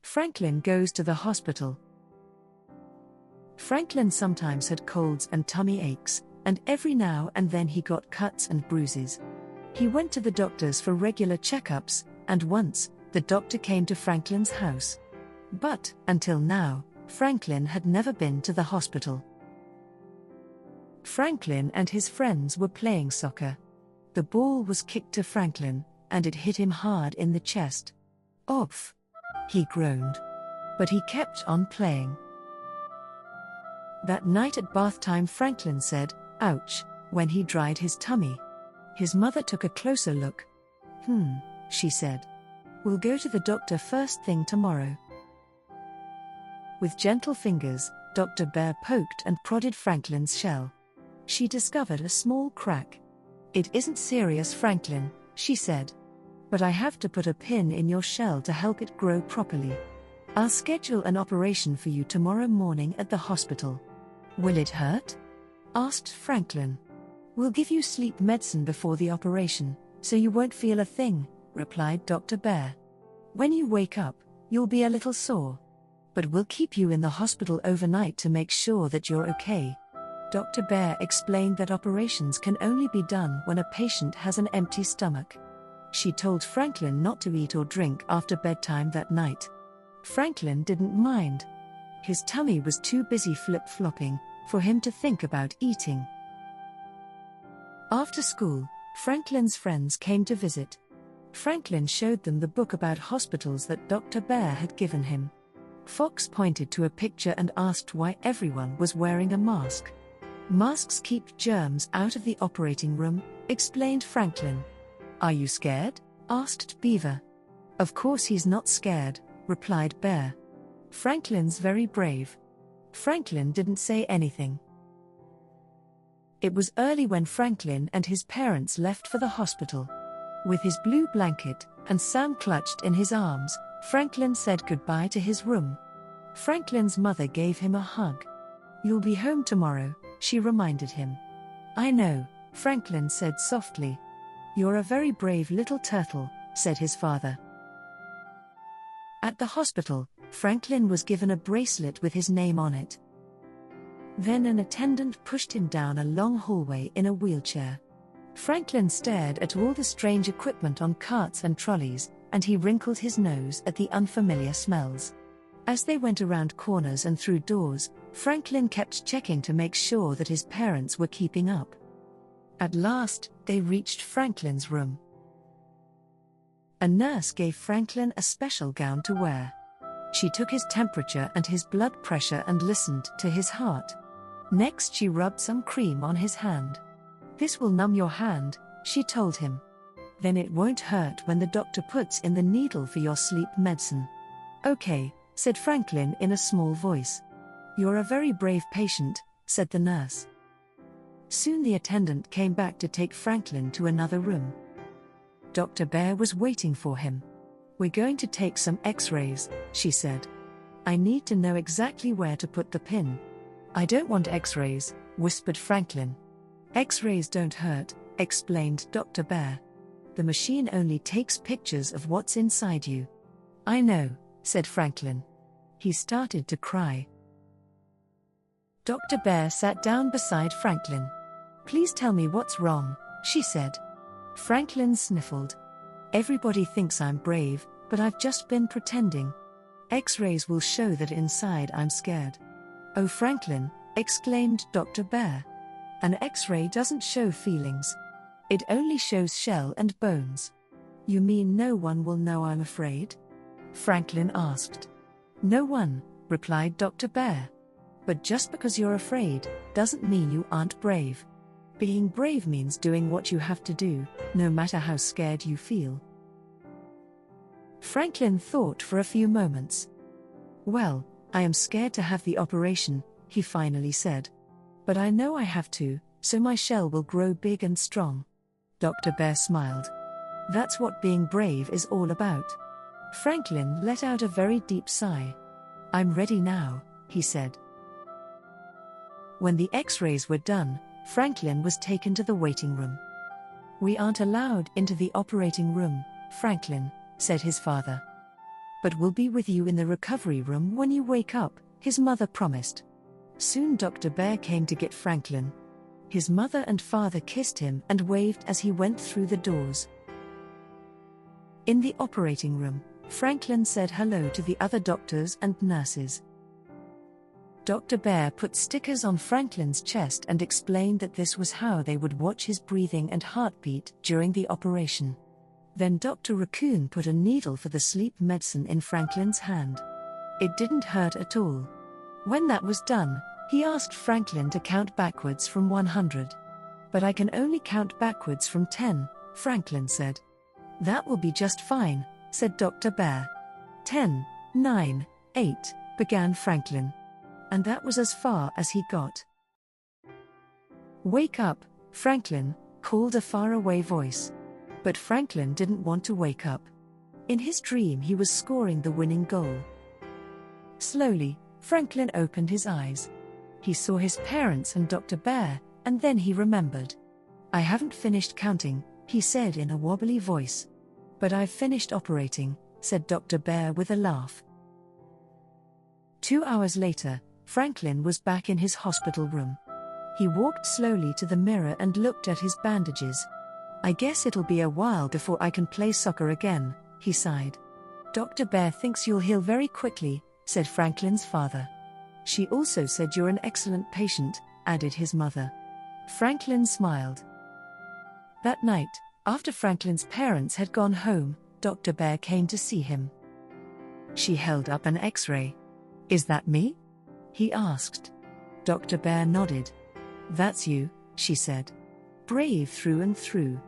Franklin goes to the hospital. Franklin sometimes had colds and tummy aches, and every now and then he got cuts and bruises. He went to the doctors for regular checkups, and once, the doctor came to Franklin's house. But, until now, Franklin had never been to the hospital. Franklin and his friends were playing soccer. The ball was kicked to Franklin, and it hit him hard in the chest. "Oof!" he groaned. But he kept on playing. That night at bath time, Franklin said, "Ouch," when he dried his tummy. His mother took a closer look. She said. "We'll go to the doctor first thing tomorrow." With gentle fingers, Dr. Bear poked and prodded Franklin's shell. She discovered a small crack. "It isn't serious, Franklin," she said. "But I have to put a pin in your shell to help it grow properly. I'll schedule an operation for you tomorrow morning at the hospital." "Will it hurt?" asked Franklin. "We'll give you sleep medicine before the operation, so you won't feel a thing," replied Dr. Bear. "When you wake up, you'll be a little sore. But we'll keep you in the hospital overnight to make sure that you're okay." Dr. Bear explained that operations can only be done when a patient has an empty stomach. She told Franklin not to eat or drink after bedtime that night. Franklin didn't mind. His tummy was too busy flip-flopping for him to think about eating. After school, Franklin's friends came to visit. Franklin showed them the book about hospitals that Dr. Bear had given him. Fox pointed to a picture and asked why everyone was wearing a mask. "Masks keep germs out of the operating room," explained Franklin. "Are you scared?" asked Beaver. "Of course he's not scared," replied Bear. "Franklin's very brave." Franklin didn't say anything. It was early when Franklin and his parents left for the hospital. With his blue blanket and Sam clutched in his arms, Franklin said goodbye to his room. Franklin's mother gave him a hug. "You'll be home tomorrow," she reminded him. "I know," Franklin said softly. "You're a very brave little turtle," said his father. At the hospital, Franklin was given a bracelet with his name on it. Then an attendant pushed him down a long hallway in a wheelchair. Franklin stared at all the strange equipment on carts and trolleys, and he wrinkled his nose at the unfamiliar smells. As they went around corners and through doors, Franklin kept checking to make sure that his parents were keeping up. At last, they reached Franklin's room. A nurse gave Franklin a special gown to wear. She took his temperature and his blood pressure and listened to his heart. Next, she rubbed some cream on his hand. "This will numb your hand," she told him. "Then it won't hurt when the doctor puts in the needle for your sleep medicine." "Okay," said Franklin in a small voice. "You're a very brave patient," said the nurse. Soon the attendant came back to take Franklin to another room. Dr. Bear was waiting for him. "We're going to take some X-rays," she said. "I need to know exactly where to put the pin." "I don't want X-rays," whispered Franklin. "X-rays don't hurt," explained Dr. Bear. "The machine only takes pictures of what's inside you." "I know," said Franklin. He started to cry. Dr. Bear sat down beside Franklin. "Please tell me what's wrong," she said. Franklin sniffled. "Everybody thinks I'm brave, but I've just been pretending. X-rays will show that inside I'm scared." "Oh, Franklin," exclaimed Dr. Bear. "An X-ray doesn't show feelings. It only shows shell and bones." "You mean no one will know I'm afraid?" Franklin asked. "No one," replied Dr. Bear. "But just because you're afraid, doesn't mean you aren't brave. Being brave means doing what you have to do, no matter how scared you feel." Franklin thought for a few moments. "Well, I am scared to have the operation," he finally said. "But I know I have to, so my shell will grow big and strong." Dr. Bear smiled. "That's what being brave is all about." Franklin let out a very deep sigh. "I'm ready now," he said. When the X-rays were done, Franklin was taken to the waiting room. "We aren't allowed into the operating room, Franklin," said his father. but we'll be with you in the recovery room when you wake up, his mother promised. Soon Dr. Bear came to get Franklin. His mother and father kissed him and waved as he went through the doors. In the operating room, Franklin said hello to the other doctors and nurses. Dr. Bear put stickers on Franklin's chest and explained that this was how they would watch his breathing and heartbeat during the operation. Then Dr. Raccoon put a needle for the sleep medicine in Franklin's hand. It didn't hurt at all. When that was done, he asked Franklin to count backwards from 100. "But I can only count backwards from 10, Franklin said. "That will be just fine," said Dr. Bear. 10, 9, 8, began Franklin. And that was as far as he got. "Wake up, Franklin," called a faraway voice. But Franklin didn't want to wake up. In his dream he was scoring the winning goal. Slowly, Franklin opened his eyes. He saw his parents and Dr. Bear, and then he remembered. "I haven't finished counting," he said in a wobbly voice. "But I've finished operating," said Dr. Bear with a laugh. 2 hours later, Franklin was back in his hospital room. He walked slowly to the mirror and looked at his bandages. "I guess it'll be a while before I can play soccer again," he sighed. "Dr. Bear thinks you'll heal very quickly," said Franklin's father. "She also said you're an excellent patient," added his mother. Franklin smiled. That night, after Franklin's parents had gone home, Dr. Bear came to see him. She held up an X-ray. "Is that me?" he asked. Dr. Bear nodded. "That's you," she said. "Brave through and through."